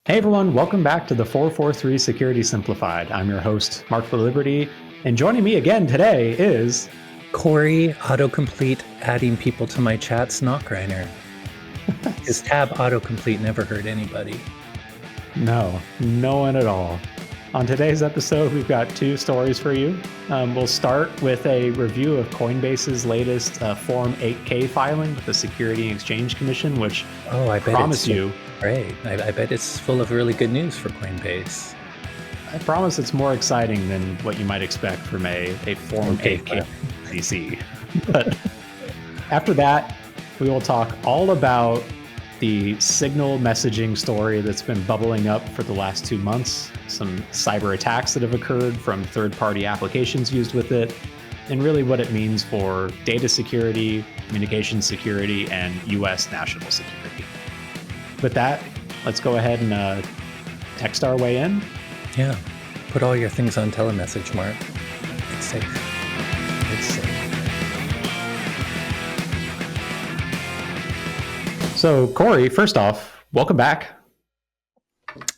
Hey everyone, welcome back to the 443 Security Simplified. I'm your host, Mark for Liberty, and joining me again today is Corey, autocomplete adding people to my chat's not grinder. His tab autocomplete never hurt anybody. No one at all. On today's episode, we've got two stories for you. We'll start with a review of Coinbase's latest Form 8K filing with the Security and Exchange Commission, which I promise you. Great. I bet it's full of really good news for Coinbase. I promise it's more exciting than what you might expect from a Form 8K DC. But after that, we will talk all about the Signal messaging story that's been bubbling up for the last 2 months, some cyber attacks that have occurred from third-party applications used with it, and really what it means for data security, communication security, and U.S. national security. With that, let's go ahead and text our way in. Yeah. Put all your things on TeleMessage, Mark. It's safe. It's safe. So, Corey, first off, welcome back.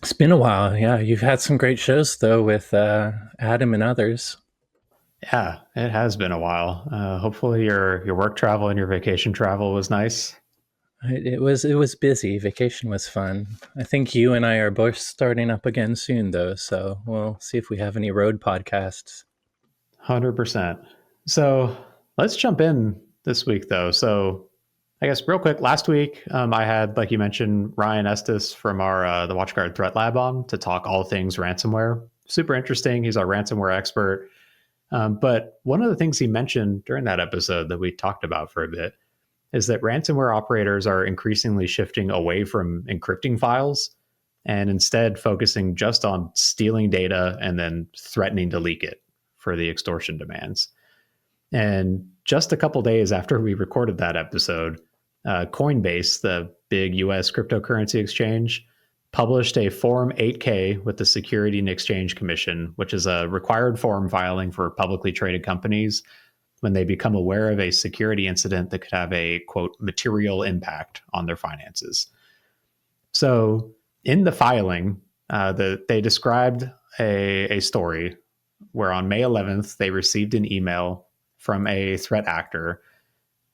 It's been a while. Yeah, you've had some great shows, though, with Adam and others. Yeah, it has been a while. Hopefully your work travel and your vacation travel was nice. It was busy. Vacation was fun. I think you and I are both starting up again soon, though, so we'll see if we have any road podcasts. 100%. So let's jump in this week, though. So I guess real quick, last week I had, like you mentioned, Ryan Estes from our the WatchGuard Threat Lab on to talk all things ransomware. Super interesting. He's our ransomware expert. But one of the things he mentioned during that episode that we talked about for a bit is that ransomware operators are increasingly shifting away from encrypting files and instead focusing just on stealing data and then threatening to leak it for the extortion demands. And just a couple days after we recorded that episode, Coinbase, the big US cryptocurrency exchange, published a Form 8K with the Security and Exchange Commission, which is a required form filing for publicly traded companies when they become aware of a security incident that could have a, quote, material impact on their finances. So in the filing, they described a story where on May 11th, they received an email from a threat actor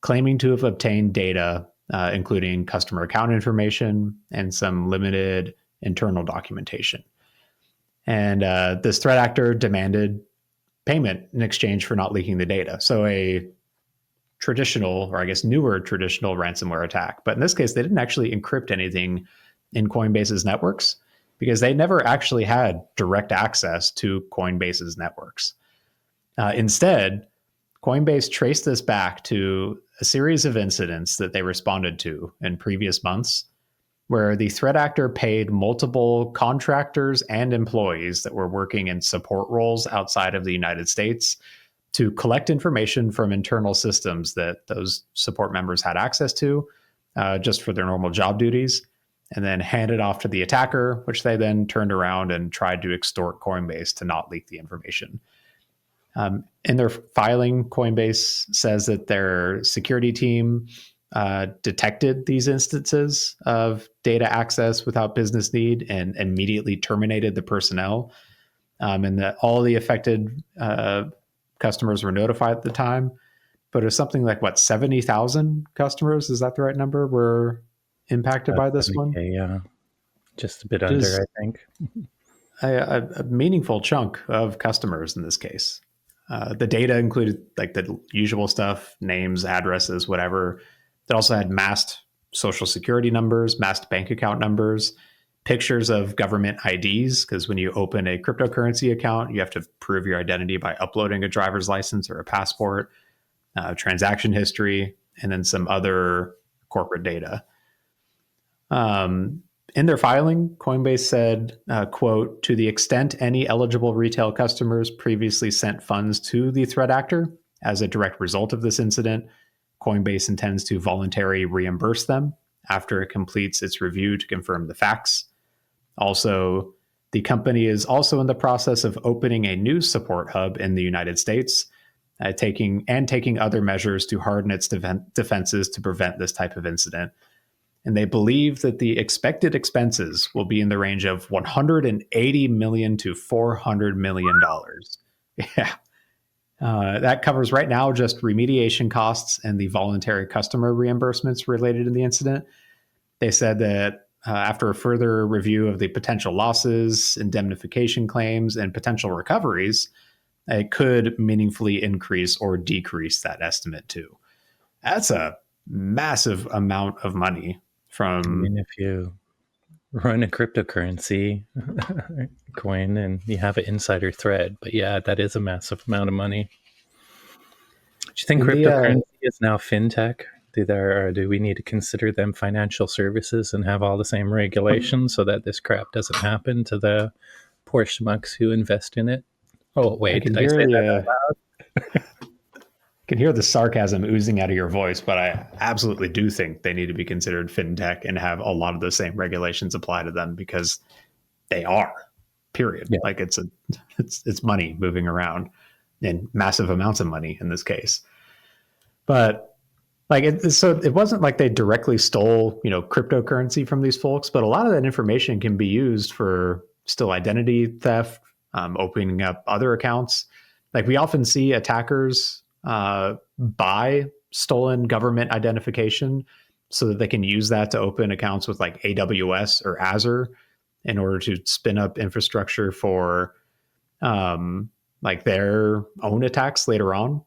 claiming to have obtained data, including customer account information and some limited internal documentation. And this threat actor demanded payment in exchange for not leaking the data. So a traditional, or I guess newer traditional ransomware attack. But in this case, they didn't actually encrypt anything in Coinbase's networks because they never actually had direct access to Coinbase's networks. Instead, Coinbase traced this back to a series of incidents that they responded to in previous months, where the threat actor paid multiple contractors and employees that were working in support roles outside of the United States to collect information from internal systems that those support members had access to just for their normal job duties, and then hand it off to the attacker, which they then turned around and tried to extort Coinbase to not leak the information. In their filing, Coinbase says that their security team detected these instances of data access without business need and immediately terminated the personnel, and that all the affected customers were notified at the time. But it was something like, 70,000 customers? Is that the right number? Were impacted by this one? Yeah, just a bit under, I think. A meaningful chunk of customers in this case. The data included like the usual stuff, names, addresses, whatever. It also had masked social security numbers, masked bank account numbers, pictures of government IDs, because when you open a cryptocurrency account, you have to prove your identity by uploading a driver's license or a passport, transaction history, and then some other corporate data. In their filing, Coinbase said, quote, to the extent any eligible retail customers previously sent funds to the threat actor as a direct result of this incident, Coinbase intends to voluntarily reimburse them after it completes its review to confirm the facts. Also, the company is also in the process of opening a new support hub in the United States, taking other measures to harden its defenses to prevent this type of incident. and they believe that the expected expenses will be in the range of $180 million to $400 million. Yeah. That covers right now just remediation costs and the voluntary customer reimbursements related to the incident. They said that after a further review of the potential losses, indemnification claims, and potential recoveries, it could meaningfully increase or decrease that estimate too. That's a massive amount of money I from. mean, if you run a cryptocurrency coin and you have an insider threat, but yeah, that is a massive amount of money. Do you think In the cryptocurrency is now fintech? Do we need to consider them financial services and have all the same regulations so that this crap doesn't happen to the poor schmucks who invest in it? Oh, I wait, can did I hear say that the out loud? can hear the sarcasm oozing out of your voice, but I absolutely do think they need to be considered fintech and have a lot of the same regulations apply to them because they are. Period. Yeah. Like it's money moving around, and massive amounts of money in this case. But so it wasn't like they directly stole cryptocurrency from these folks, but a lot of that information can be used for still identity theft, opening up other accounts. Like we often see attackers buy stolen government identification so that they can use that to open accounts with like AWS or Azure in order to spin up infrastructure for like their own attacks later on.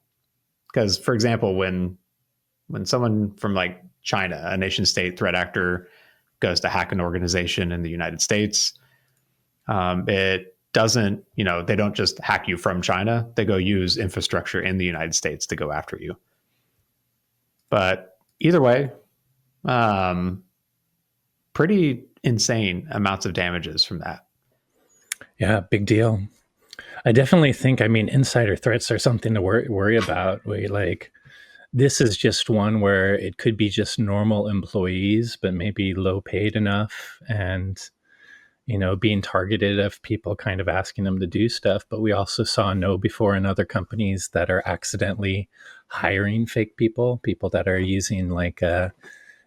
Because, for example, when someone from like China, a nation state threat actor, goes to hack an organization in the United States, it doesn't, they don't just hack you from China. They go use infrastructure in the United States to go after you. But either way, pretty insane amounts of damages from that. Yeah, big deal. I definitely think, insider threats are something to worry about. This is just one where it could be just normal employees, but maybe low paid enough and, being targeted of people kind of asking them to do stuff. But we also saw before in other companies that are accidentally hiring fake people that are using like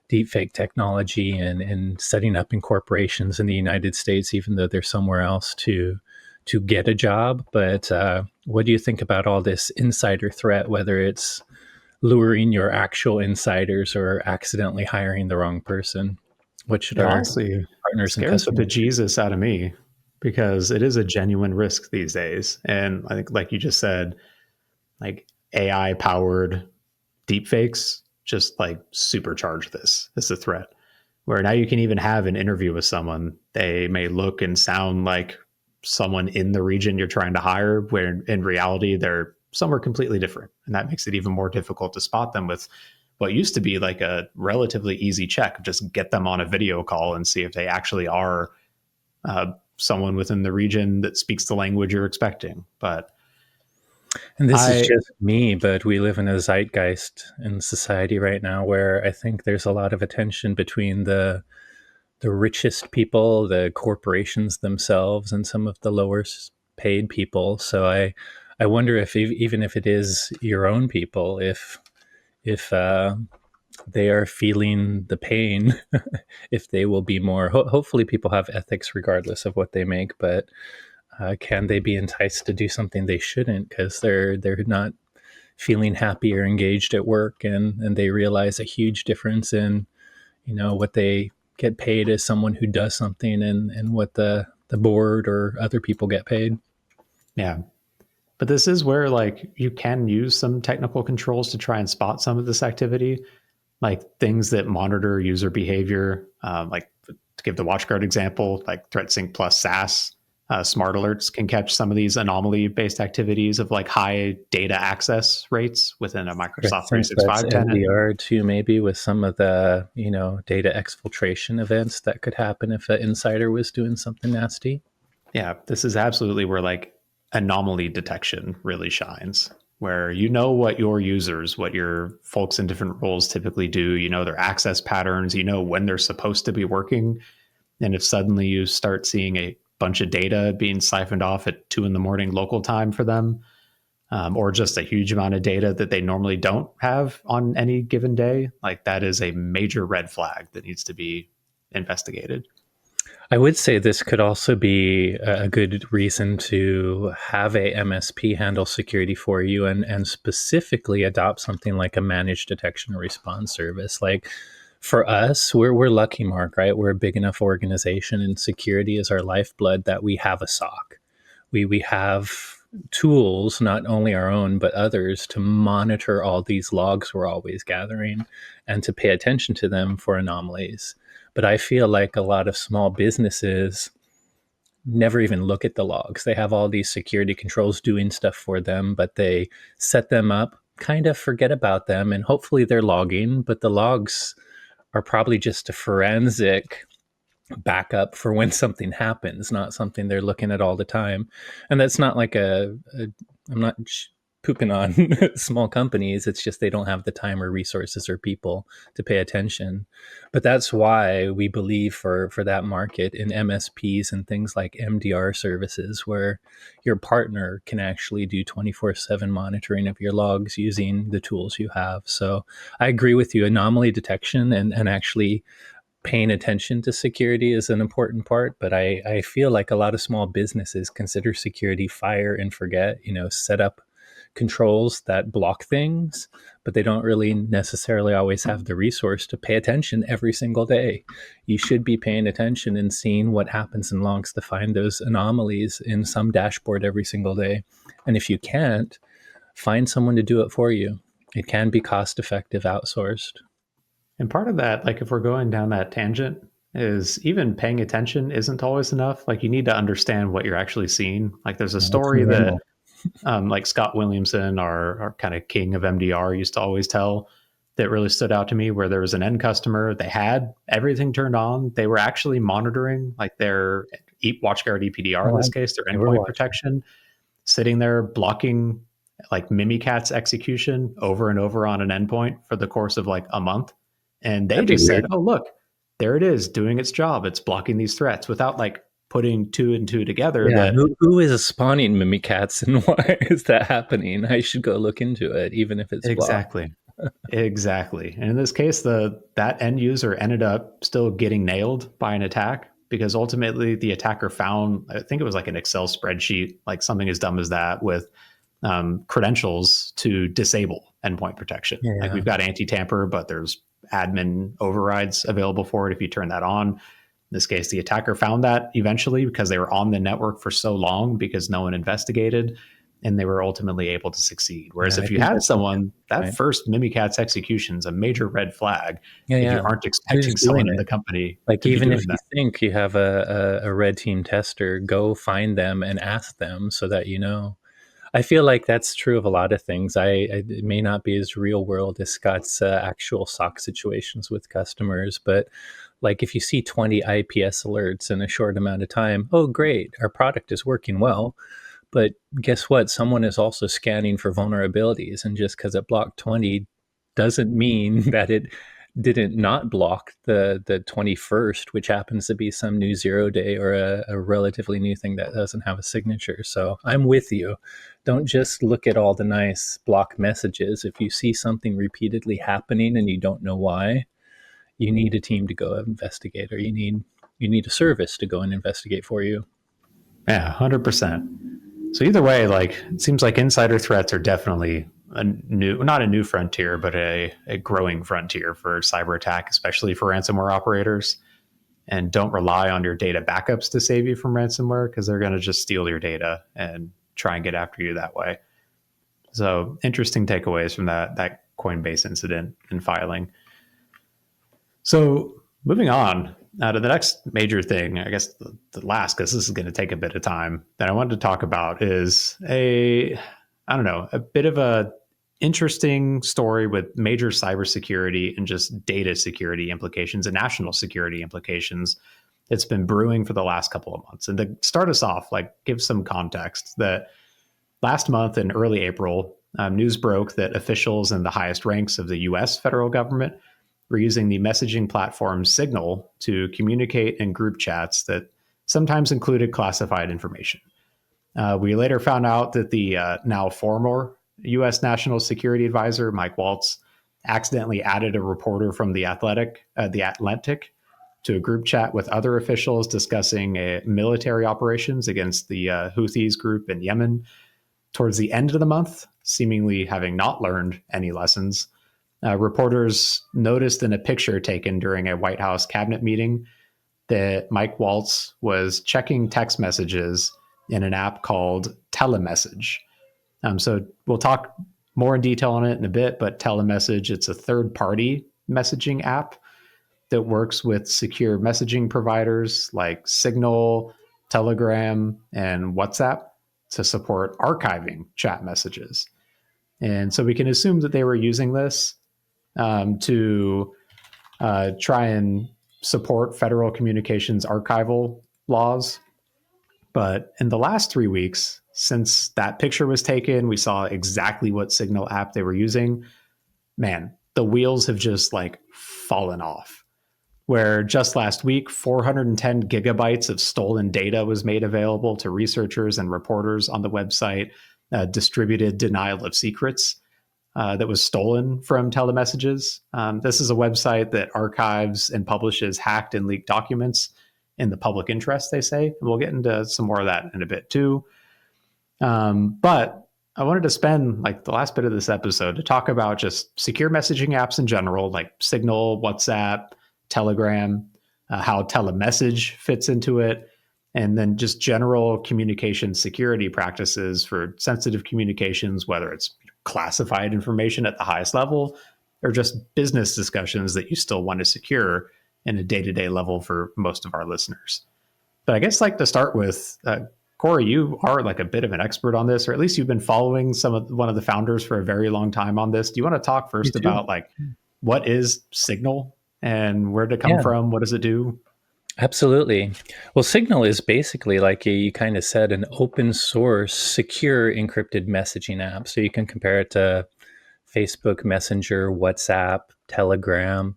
deep fake technology and setting up in corporations in the United States, even though they're somewhere else to get a job. But what do you think about all this insider threat, whether it's luring your actual insiders or accidentally hiring the wrong person? What should It our honestly partners and scares the customers do? bejesus out of me because it is a genuine risk these days. And I think, like you just said, like AI powered deepfakes just like supercharge this as a threat. Where now you can even have an interview with someone. They may look and sound like someone in the region you're trying to hire, where in reality they're somewhere completely different. And that makes it even more difficult to spot them with what used to be like a relatively easy check. Just get them on a video call and see if they actually are someone within the region that speaks the language you're expecting. But And this is I, just me, but we live in a zeitgeist in society right now where I think there's a lot of attention between the richest people, the corporations themselves, and some of the lower paid people. So I wonder if even if it is your own people, if they are feeling the pain, if they will be more. Hopefully, people have ethics regardless of what they make, but can they be enticed to do something they shouldn't because they're not feeling happy or engaged at work, and they realize a huge difference in what they get paid as someone who does something and what the board or other people get paid. yeah. But this is where like you can use some technical controls to try and spot some of this activity, like things that monitor user behavior. Like to give the WatchGuard example, like ThreatSync plus SaaS, smart alerts can catch some of these anomaly-based activities of like high data access rates within a I Microsoft think that's 365 tenant. NDR too, maybe with some of the data exfiltration events that could happen if an insider was doing something nasty. Yeah, this is absolutely where like anomaly detection really shines, where you know what your users, what your folks in different roles typically do, their access patterns, when they're supposed to be working. And if suddenly you start seeing a bunch of data being siphoned off at 2 a.m. local time for them, or just a huge amount of data that they normally don't have on any given day, like that is a major red flag that needs to be investigated. I would say this could also be a good reason to have a MSP handle security for you, and specifically adopt something like a managed detection and response service. Like for us, we're lucky, Mark, right? We're a big enough organization and security is our lifeblood that we have a SOC. We have tools, not only our own, but others, to monitor all these logs we're always gathering and to pay attention to them for anomalies. But I feel like a lot of small businesses never even look at the logs. They have all these security controls doing stuff for them, but they set them up, kind of forget about them, and hopefully they're logging, but the logs are probably just a forensic backup for when something happens, not something they're looking at all the time. And that's not like I'm not pooping on small companies. It's just they don't have the time or resources or people to pay attention. But that's why we believe for that market in MSPs and things like MDR services, where your partner can actually do 24/7 monitoring of your logs using the tools you have. So I agree with you. Anomaly detection and actually paying attention to security is an important part, but I feel like a lot of small businesses consider security fire and forget, set up controls that block things, but they don't really necessarily always have the resource to pay attention every single day. You should be paying attention and seeing what happens in logs to find those anomalies in some dashboard every single day. And if you can't, find someone to do it for you. It can be cost effective outsourced. And part of that, like if we're going down that tangent, is even paying attention isn't always enough. Like you need to understand what you're actually seeing. Like there's a That's story that normal. like Scott Williamson, our kind of king of MDR, used to always tell, that really stood out to me, where there was an end customer. They had everything turned on. They were actually monitoring like their WatchGuard EPDR in Oh, this case, their they were endpoint watching. protection, sitting there blocking like Mimikatz execution over and over on an endpoint for the course of like a month. And they That'd be just said, weird. oh, look, there it is doing its job. It's blocking these threats, without like putting two and two together Yeah, that who is spawning Mimikatz and why is that happening? I should go look into it, even if it's blocked. exactly. Exactly. And in this case, that end user ended up still getting nailed by an attack, because ultimately the attacker found, I think it was like an Excel spreadsheet, like something as dumb as that, with credentials to disable endpoint protection. Like Yeah, we've got anti-tamper, but there's admin overrides available for it if you turn that on. In this case, the attacker found that eventually because they were on the network for so long because no one investigated, and they were ultimately able to succeed. Whereas yeah, I if you think had that's a someone, good that point. first Mimikatz execution is a major red flag Yeah, if you yeah. aren't Who's expecting doing someone in it? the company Like, to be even if doing you that. think you have a red team tester, go find them and ask them so that you know. I feel like that's true of a lot of things. It may not be as real world as Scott's actual SOC situations with customers, but like if you see 20 IPS alerts in a short amount of time, oh, great, our product is working well. But guess what? Someone is also scanning for vulnerabilities. And just because it blocked 20 doesn't mean that it didn't not block the 21st, which happens to be some new 0 day or a relatively new thing that doesn't have a signature. So I'm with you. Don't just look at all the nice block messages. If you see something repeatedly happening and you don't know why, you need a team to go investigate, or you need a service to go and investigate for you. Yeah, 100%. So either way, like it seems like insider threats are definitely not a new frontier, but a growing frontier for cyber attack, especially for ransomware operators. And don't rely on your data backups to save you from ransomware, because they're going to just steal your data and try and get after you that way. So interesting takeaways from that Coinbase incident and filing. So moving on to the next major thing, I guess the last, because this is going to take a bit of time, that I wanted to talk about is I don't know, a bit of a interesting story with major cybersecurity and just data security implications and national security implications. It's been brewing for the last couple of months. And to start us off, like give some context, that last month in early April, news broke that officials in the highest ranks of the US federal government were using the messaging platform Signal to communicate in group chats that sometimes included classified information. We later found out that the now former U.S. National Security Advisor, Mike Waltz, accidentally added a reporter from the Atlantic to a group chat with other officials discussing military operations against the Houthis group in Yemen towards the end of the month, seemingly having not learned any lessons. Reporters noticed in a picture taken during a White House cabinet meeting that Mike Waltz was checking text messages in an app called TeleMessage. So we'll talk more in detail on it in a bit, but TeleMessage, it's a third-party messaging app that works with secure messaging providers like Signal, Telegram, and WhatsApp to support archiving chat messages. And so we can assume that they were using this to try and support federal communications archival laws. But in the last 3 weeks, since that picture was taken, we saw exactly what Signal app they were using. Man, the wheels have just like fallen off. Where just last week, 410 gigabytes of stolen data was made available to researchers and reporters on the website, distributed denial of secrets that was stolen from telemessages. This is a website that archives and publishes hacked and leaked documents in the public interest, they say. And we'll get into some more of that in a bit too. But I wanted to spend like the last bit of this episode to talk about just secure messaging apps in general, like Signal, WhatsApp, Telegram, how TeleMessage fits into it, and then just general communication security practices for sensitive communications, whether it's classified information at the highest level or just business discussions that you still want to secure in a day-to-day level for most of our listeners. But I guess like to start with, Corey, you are like a bit of an expert on this, or at least you've been following one of the founders for a very long time on this. Do you want to talk first about like what is Signal and where did it come from? What does it do? Absolutely. Well, Signal is basically, like you kind of said, an open source, secure encrypted messaging app. So you can compare it to Facebook Messenger, WhatsApp, Telegram.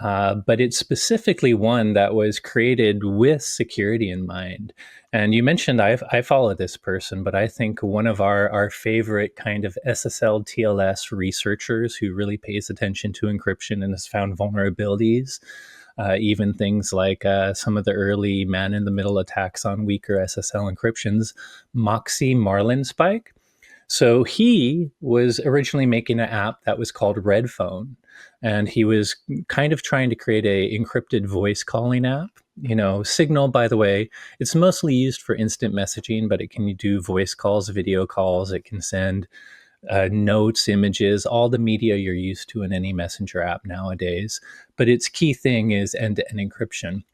But it's specifically one that was created with security in mind. And you mentioned I follow this person, but I think one of our favorite kind of SSL TLS researchers who really pays attention to encryption and has found vulnerabilities, even things like some of the early man-in-the-middle attacks on weaker SSL encryptions, Moxie Marlinspike. So he was originally making an app that was called Red Phone, and he was kind of trying to create a encrypted voice calling app. You know, Signal, by the way, it's mostly used for instant messaging, but it can do voice calls, video calls. It can send notes, images, all the media you're used to in any messenger app nowadays. But its key thing is end-to-end encryption.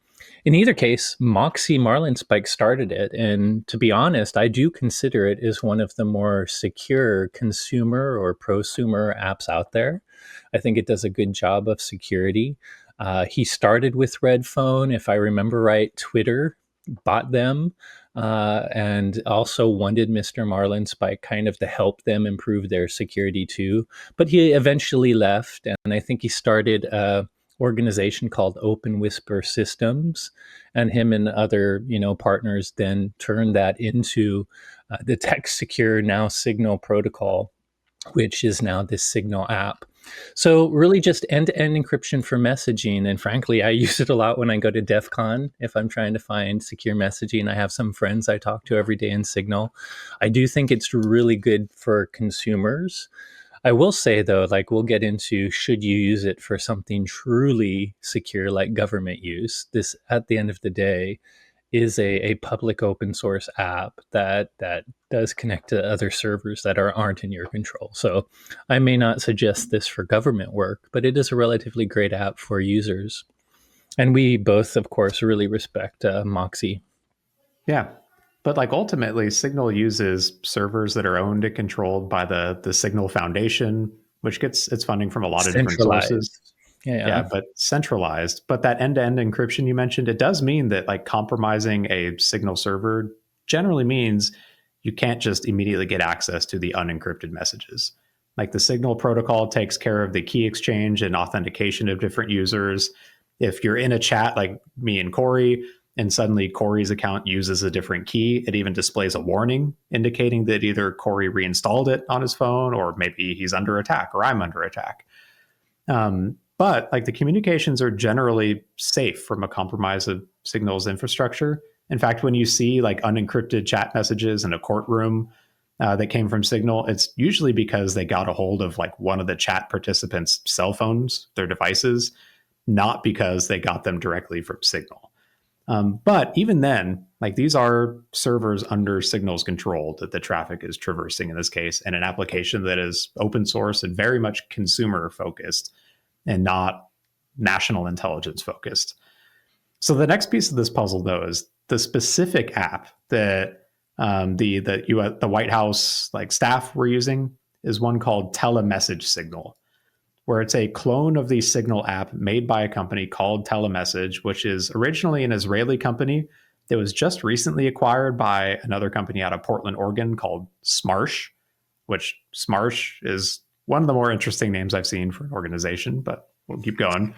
In either case, Moxie Marlinspike started it. And to be honest, I do consider it as one of the more secure consumer or prosumer apps out there. I think it does a good job of security. He started with Red Phone. If I remember right, Twitter bought them and also wanted Mr. Marlinspike kind of to help them improve their security too. But he eventually left, and I think he started organization called Open Whisper Systems, and him and other partners then turned that into the text secure now Signal protocol, which is now this Signal app. So really just end-to-end encryption for messaging. And frankly, I use it a lot when I go to DEF CON. If I'm trying to find secure messaging, I have some friends I talk to every day in Signal. I do think it's really good for consumers. I will say, though, like we'll get into, should you use it for something truly secure like government use? This, at the end of the day, is a public open source app that does connect to other servers that aren't in your control. So I may not suggest this for government work, but it is a relatively great app for users. And we both, of course, really respect Moxie. Yeah. But like ultimately, Signal uses servers that are owned and controlled by the Signal Foundation, which gets its funding from a lot of different sources. Yeah, but centralized. But that end-to-end encryption you mentioned, it does mean that like compromising a Signal server generally means you can't just immediately get access to the unencrypted messages. Like the Signal protocol takes care of the key exchange and authentication of different users. If you're in a chat like me and Corey, and suddenly Corey's account uses a different key, it even displays a warning indicating that either Corey reinstalled it on his phone or maybe he's under attack or I'm under attack. But like the communications are generally safe from a compromise of Signal's infrastructure. In fact, when you see like unencrypted chat messages in a courtroom that came from Signal, it's usually because they got a hold of like one of the chat participants' cell phones, their devices, not because they got them directly from Signal. But even then, like these are servers under Signal's control that the traffic is traversing in this case, and an application that is open source and very much consumer focused and not national intelligence focused. So the next piece of this puzzle, though, is the specific app that the White House like staff were using is one called TeleMessage Signal, where it's a clone of the Signal app made by a company called TeleMessage, which is originally an Israeli company that was just recently acquired by another company out of Portland, Oregon called Smarsh, which Smarsh is one of the more interesting names I've seen for an organization, but we'll keep going.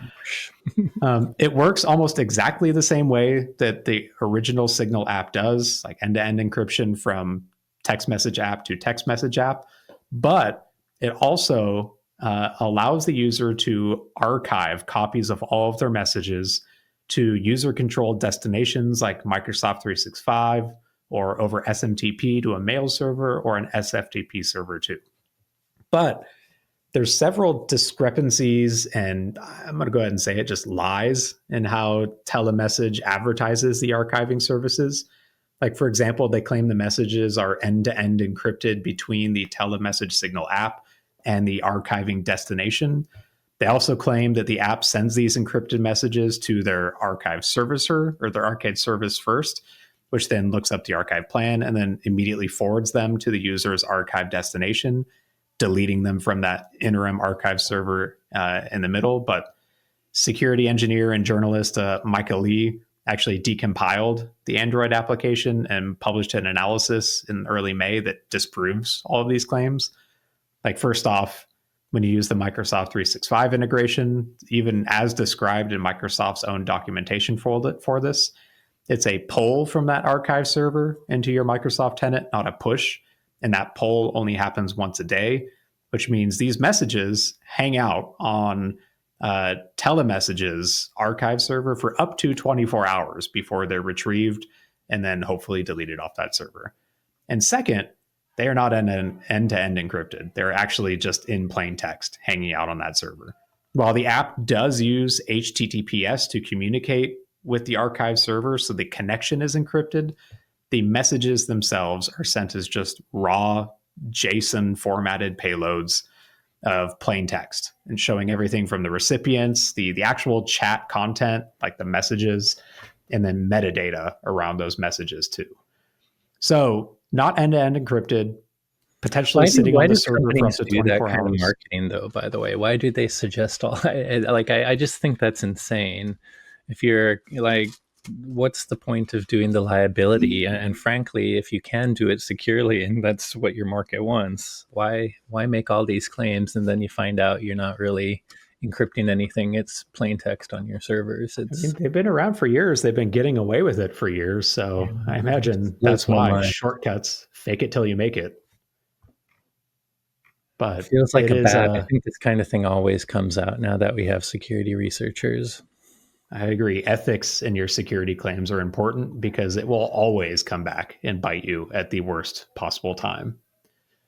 It works almost exactly the same way that the original Signal app does, like end-to-end encryption from text message app to text message app, but it also allows the user to archive copies of all of their messages to user-controlled destinations like Microsoft 365 or over SMTP to a mail server or an SFTP server too. But there's several discrepancies, and I'm going to go ahead and say it, just lies in how TeleMessage advertises the archiving services. Like, for example, they claim the messages are end-to-end encrypted between the TeleMessage Signal app and the archiving destination. They also claim that the app sends these encrypted messages to their archive servicer or their archive service first, which then looks up the archive plan and then immediately forwards them to the user's archive destination, deleting them from that interim archive server in the middle. But security engineer and journalist Micah Lee actually decompiled the Android application and published an analysis in early May that disproves all of these claims. Like, first off, when you use the Microsoft 365 integration, even as described in Microsoft's own documentation for this, it's a pull from that archive server into your Microsoft tenant, not a push. And that pull only happens once a day, which means these messages hang out on TeleMessage's archive server for up to 24 hours before they're retrieved and then hopefully deleted off that server. And second, they are not end-to-end encrypted. They're actually just in plain text hanging out on that server. While the app does use HTTPS to communicate with the archive server, so the connection is encrypted, the messages themselves are sent as just raw JSON formatted payloads of plain text and showing everything from the recipients, the actual chat content, like the messages, and then metadata around those messages too. So not end-to-end encrypted, potentially sitting on the server for up to 24 hours. Kind of marketing, though, by the way, why do they suggest all I just think that's insane. If you're like, what's the point of doing the liability? And frankly, if you can do it securely and that's what your market wants, why make all these claims and then you find out you're not really encrypting anything? It's plain text on your servers. They've been around for years. They've been getting away with it for years. So I imagine that's why shortcuts, fake it till you make it. But it feels like I think this kind of thing always comes out now that we have security researchers. I agree. Ethics in your security claims are important because it will always come back and bite you at the worst possible time.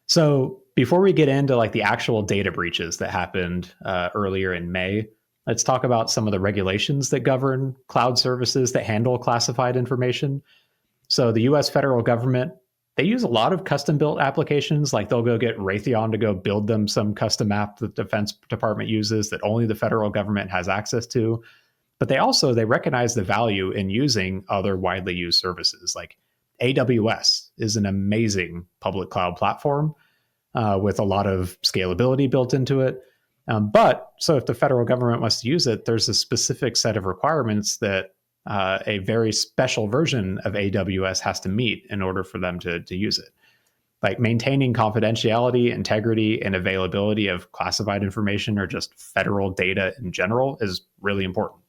So before we get into like the actual data breaches that happened earlier in May, let's talk about some of the regulations that govern cloud services that handle classified information. So the US federal government, they use a lot of custom built applications. Like they'll go get Raytheon to go build them some custom app that the Defense Department uses that only the federal government has access to. But they recognize the value in using other widely used services. Like AWS is an amazing public cloud platform with a lot of scalability built into it. So if the federal government wants to use it, there's a specific set of requirements that a very special version of AWS has to meet in order for them to use it. Like maintaining confidentiality, integrity, and availability of classified information or just federal data in general is really important.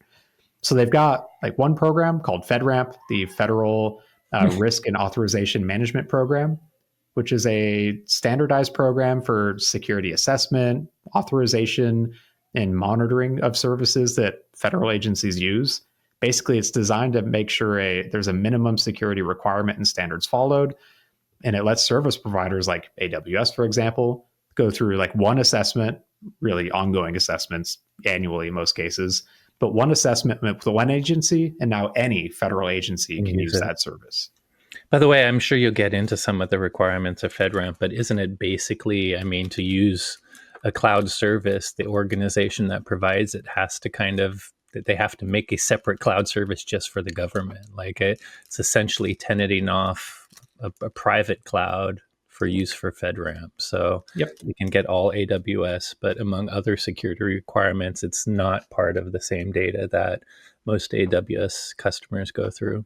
So they've got like one program called FedRAMP, the Federal Risk and Authorization Management Program, which is a standardized program for security assessment, authorization, and monitoring of services that federal agencies use. Basically, it's designed to make sure there's a minimum security requirement and standards followed, and it lets service providers like AWS, for example, go through like one assessment, really ongoing assessments annually in most cases, but one assessment with one agency, and now any federal agency can use that service. By the way, I'm sure you'll get into some of the requirements of FedRAMP, but isn't it basically, I mean, to use a cloud service, the organization that provides it has to they have to make a separate cloud service just for the government. Like it's essentially tenanting off a private cloud for use for FedRAMP. So you can get all AWS, but among other security requirements, it's not part of the same data that most AWS customers go through.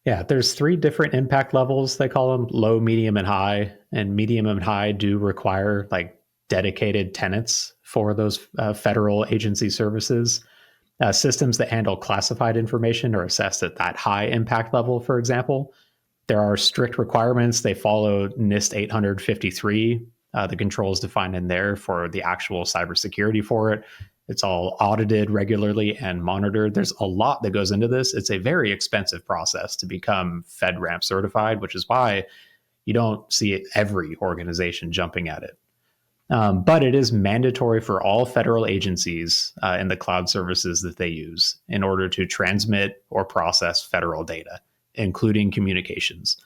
Yeah, there's 3 different impact levels, they call them: low, medium, and high. And medium and high do require like dedicated tenants for those federal agency services. Systems that handle classified information are assessed at that high impact level, for example. There are strict requirements. They follow NIST 853, the controls defined in there for the actual cybersecurity for it. It's all audited regularly and monitored. There's a lot that goes into this. It's a very expensive process to become FedRAMP certified, which is why you don't see every organization jumping at it. But it is mandatory for all federal agencies in the cloud services that they use in order to transmit or process federal data, including communications.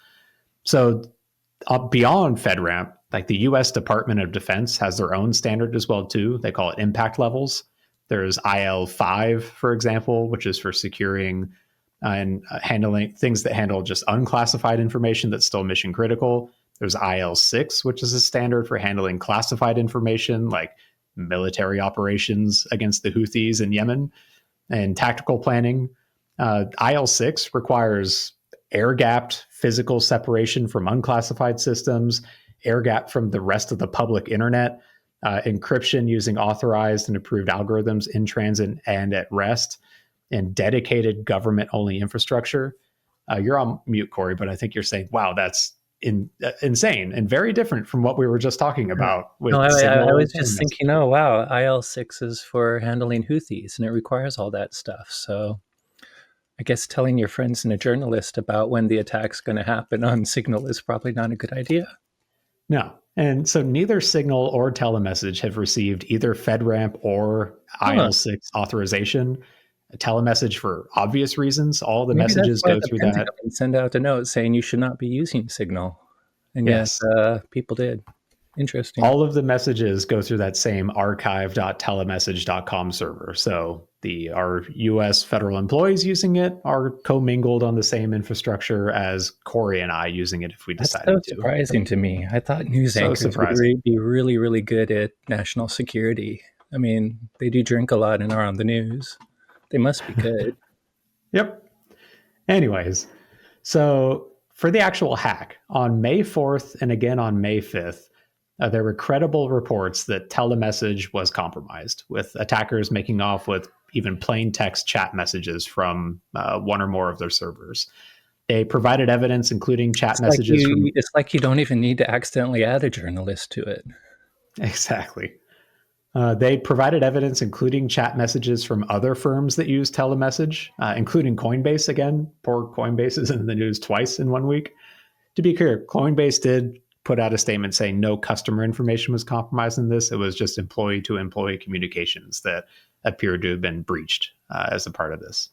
So beyond FedRAMP, like the U.S. Department of Defense has their own standard as well too. They call it impact levels. There's IL5, for example, which is for securing and handling things that handle just unclassified information that's still mission critical. There's IL6, which is a standard for handling classified information like military operations against the Houthis in Yemen and tactical planning. IL6 requires air-gapped physical separation from unclassified systems, air-gapped from the rest of the public internet, encryption using authorized and approved algorithms in transit and at rest, and dedicated government-only infrastructure. You're on mute, Corey, but I think you're saying, wow, that's insane and very different from what we were just talking about. With no, I was just thinking, oh, wow, IL6 is for handling Houthis, and it requires all that stuff. So I guess telling your friends and a journalist about when the attack's going to happen on Signal is probably not a good idea. No. And so neither Signal or TeleMessage have received either FedRAMP or IL6 authorization. TeleMessage, for obvious reasons, all the messages go through that. And send out a note saying you should not be using Signal. And yes, people did. Interesting. All of the messages go through that same archive.telemessage.com server. So our US federal employees using it are commingled on the same infrastructure as Corey and I using it if we decided to. That's so surprising to me. I thought news anchors would be really, really good at national security. I mean, they do drink a lot and are on the news. They must be good. Yep. Anyways, so for the actual hack, on May 4th and again on May 5th, there were credible reports that TeleMessage was compromised, with attackers making off with even plain text chat messages from one or more of their servers. They provided evidence, including chat messages. It's like you don't even need to accidentally add a journalist to it. Exactly. They provided evidence, including chat messages from other firms that use TeleMessage, including Coinbase. Again, poor Coinbase is in the news twice in 1 week. To be clear, Coinbase did put out a statement saying no customer information was compromised in this. It was just employee-to-employee communications that appeared to have been breached as a part of this.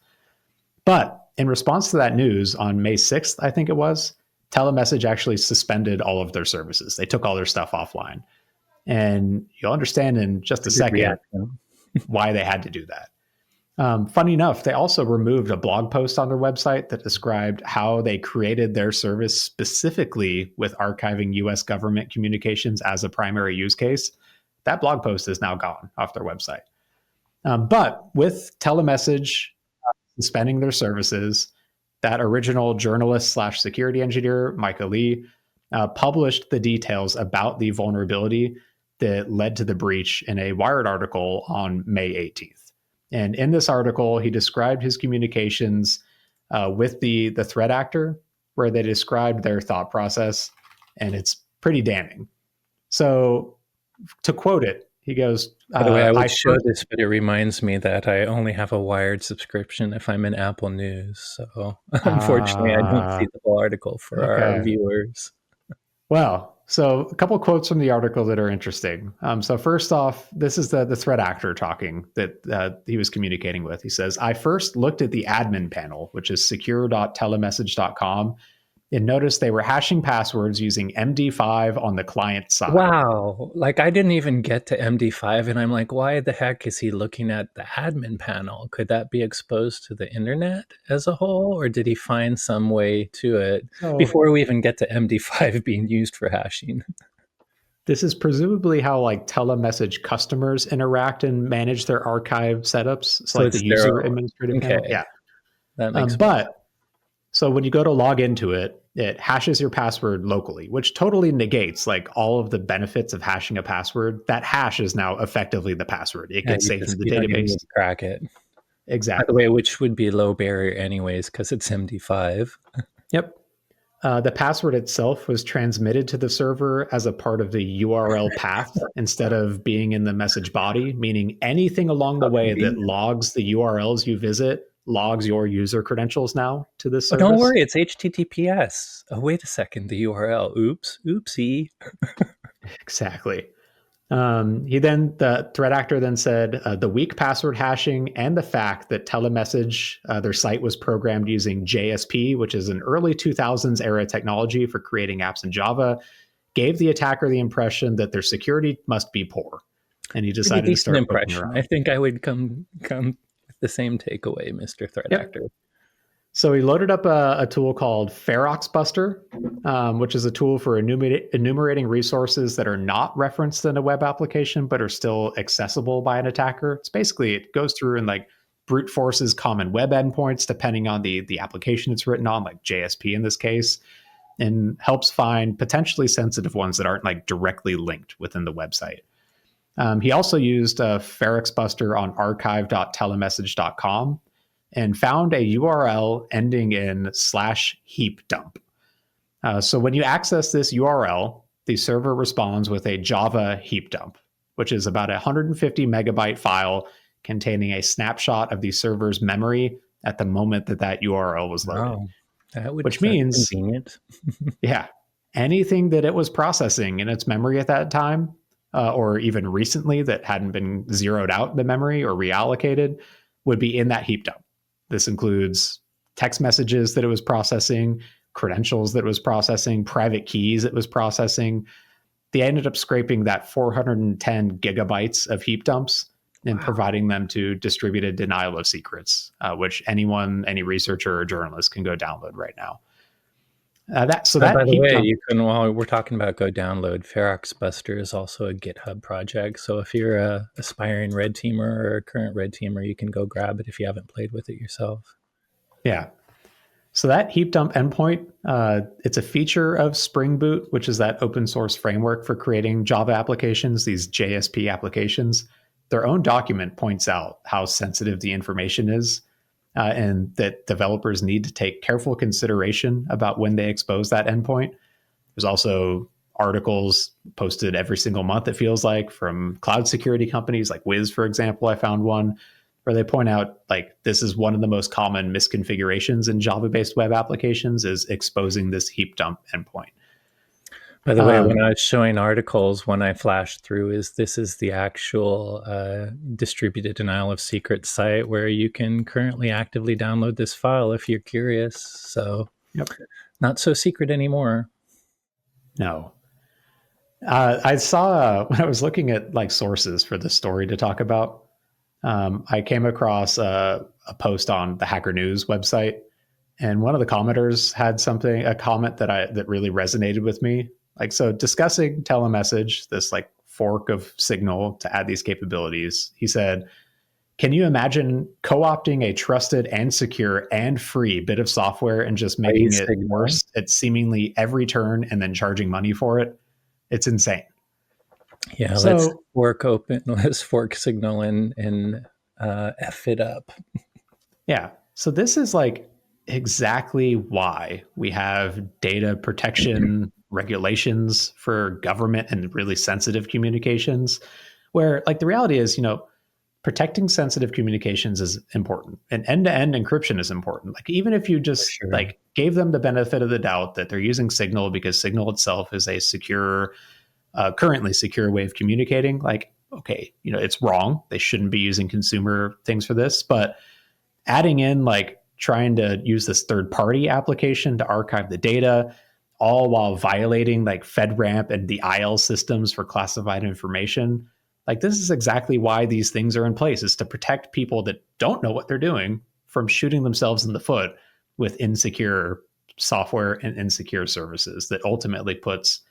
But in response to that news, on May 6th, I think it was, TeleMessage actually suspended all of their services. They took all their stuff offline. And you'll understand in just a second why they had to do that. Funny enough, they also removed a blog post on their website that described how they created their service specifically with archiving U.S. government communications as a primary use case. That blog post is now gone off their website. But with TeleMessage suspending their services, that original journalist/security engineer, Micah Lee, published the details about the vulnerability that led to the breach in a Wired article on May 18th. And in this article, he described his communications with the threat actor, where they described their thought process, and it's pretty damning. So, to quote it, he goes, By the way, I would "I show first." this, but it reminds me that I only have a Wired subscription if I'm in Apple News. So unfortunately, I don't see the whole article for our Okay. viewers. Well, so a couple quotes from the article that are interesting. So first off, this is the threat actor talking that he was communicating with. He says, "I first looked at the admin panel, which is secure.telemessage.com, and noticed they were hashing passwords using MD5 on the client side." Wow. Like I didn't even get to MD5 and I'm like, why the heck is he looking at the admin panel? Could that be exposed to the internet as a whole? Or did he find some way to it So before we even get to MD5 being used for hashing? this is presumably how like telemessage customers interact and manage their archive setups. So So like the it's their user own. administrative panel. Okay. Yeah. That makes more sense. But so when you go to log into it, it hashes your password locally, which totally negates like all of the benefits of hashing a password. That hash is now effectively the password. It Yeah, gets saved in the you don't even database. need to crack it. By the way, Exactly. which would be low barrier anyways, because it's MD5. Yep. The password itself was transmitted to the server as a part of the URL path instead of being in the message body, meaning anything along the How way that convenient. logs the URLs you visit logs your user credentials now to this Oh, don't service. worry, it's HTTPS. Oh, wait a second, the URL. Oops, oopsie. Exactly. The threat actor then said the weak password hashing and the fact that TeleMessage, their site was programmed using JSP, which is an early 2000s era technology for creating apps in Java, gave the attacker the impression that their security must be poor. And he Pretty decided to decent start poking impression. I around. think I would come with the same takeaway, Mr. Threat Yep. Actor. So he loaded up a tool called Ferox Buster, which is a tool for enumerating resources that are not referenced in a web application but are still accessible by an attacker. It's basically it goes through and like brute forces common web endpoints depending on the application it's written on, like JSP in this case, and helps find potentially sensitive ones that aren't like directly linked within the website. He also used Ferox Buster on archive.telemessage.com and found a URL ending in /heap dump. So when you access this URL, the server responds with a Java heap dump, which is about a 150 megabyte file containing a snapshot of the server's memory at the moment that URL was loaded. Oh, Which that's means, convenient. yeah, anything that it was processing in its memory at that time, or even recently that hadn't been zeroed out in the memory or reallocated, would be in that heap dump. This includes text messages that it was processing, credentials that it was processing, private keys it was processing. They ended up scraping that 410 gigabytes of heap dumps and Wow. providing them to distributed denial of secrets, which anyone, any researcher or journalist can go download right now. That By the heap way, dump. you can, while we're talking about go download, Ferox Buster is also a GitHub project. So if you're a aspiring red teamer or a current red teamer, you can go grab it if you haven't played with it yourself. Yeah. So that heap dump endpoint, it's a feature of Spring Boot, which is that open source framework for creating Java applications, these JSP applications. Their own document points out how sensitive the information is, and that developers need to take careful consideration about when they expose that endpoint. There's also articles posted every single month, it feels like, from cloud security companies like Wiz, for example. I found one where they point out like this is one of the most common misconfigurations in Java-based web applications is exposing this heap dump endpoint. By the way, when Um, I was showing articles, when I flashed through, this is the actual distributed denial of secret site where you can currently actively download this file if you're curious. So yep. not so secret anymore. No. I saw when I was looking at like sources for this story to talk about, I came across a post on the Hacker News website, and one of the commenters had a comment that really resonated with me. Like, so discussing telemessage, this like fork of Signal to add these capabilities, he said, "Can you imagine co-opting a trusted and secure and free bit of software and just I making it Signal. worse at seemingly every turn and then charging money for it? It's insane." Yeah, let's So fork open. Let's fork Signal in F it up. Yeah. So this is like exactly why we have data protection regulations for government and really sensitive communications, where like the reality is, protecting sensitive communications is important and end-to-end encryption is important. Like even if you For just sure. like gave them the benefit of the doubt that they're using Signal because Signal itself is a secure, currently secure way of communicating, like, okay, it's wrong. They shouldn't be using consumer things for this, but adding in like trying to use this third party application to archive the data, all while violating like FedRAMP and the IL systems for classified information. Like this is exactly why these things are in place, is to protect people that don't know what they're doing from shooting themselves in the foot with insecure software and insecure services that ultimately puts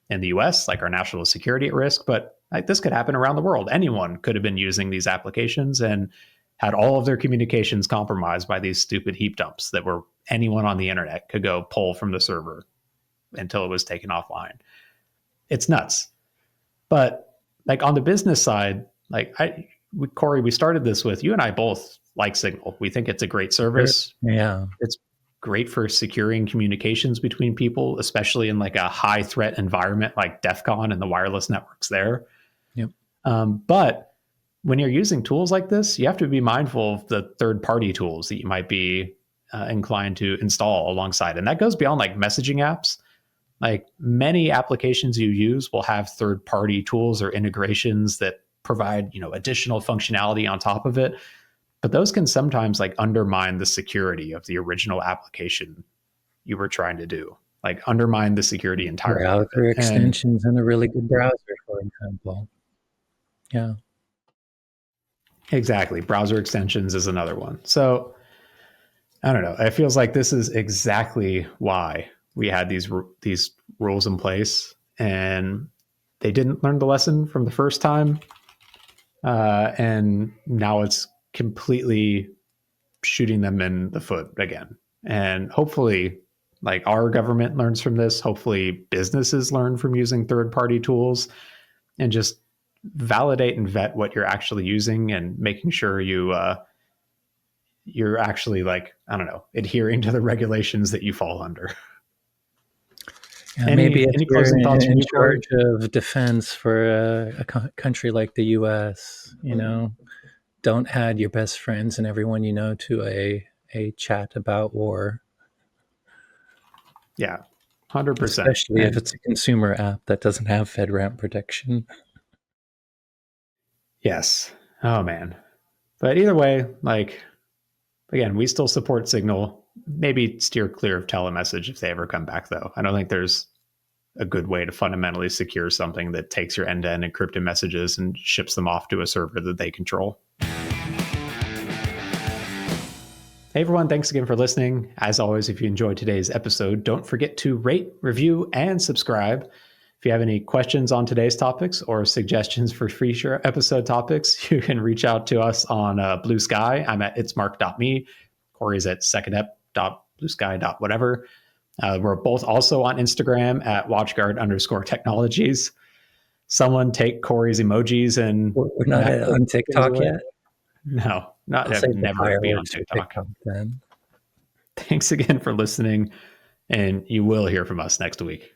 in the US like our national security at risk. But like this could happen around the world. Anyone could have been using these applications and had all of their communications compromised by these stupid heap dumps that were anyone on the internet could go pull from the server until it was taken offline. It's nuts. But like on the business side, like Corey, we started this with you and I both like Signal. We think it's a great Sure. service. Yeah. It's great for securing communications between people, especially in like a high threat environment like DEF CON and the wireless networks there. Yep. But when you're using tools like this, you have to be mindful of the third party tools that you might be inclined to install alongside. And that goes beyond like messaging apps. Like many applications you use will have third party tools or integrations that provide, additional functionality on top of it. But those can sometimes like undermine the security of the original application you were trying to do, like undermine the security entirely of it. Browser And extensions and a really good browser, for example. Yeah. exactly, browser extensions is another one. So I don't know. It feels like this is exactly why we had these rules in place, and they didn't learn the lesson from the first time, and now it's completely shooting them in the foot again. And hopefully, like our government learns from this. Hopefully, businesses learn from using third-party tools, and just validate and vet what you're actually using, and making sure you're actually like, I don't know, adhering to the regulations that you fall under. Yeah, maybe if Any you're closing thoughts from in you, Corey? charge of defense for country like the US, don't add your best friends and everyone you know to a chat about war, Yeah, 100%. especially if And it's a consumer app that doesn't have FedRAMP protection. yes, oh man. But either way, like again, we still support Signal. Maybe steer clear of TeleMessage if they ever come back, though. I don't think there's a good way to fundamentally secure something that takes your end-to-end encrypted messages and ships them off to a server that they control. Hey everyone, thanks again for listening. As always, if you enjoyed today's episode, don't forget to rate, review, and subscribe. If you have any questions on today's topics or suggestions for future episode topics, you can reach out to us on Blue Sky. I'm at itsmark.me. Corey's at secondep.bluesky.whatever. We're both also on Instagram at watchguard_technologies. Someone take Corey's emojis and We're not hack those on things TikTok away. yet. No, not I'll I've save the never be on fireworks for TikTok. TikTok then. Thanks again for listening, and you will hear from us next week.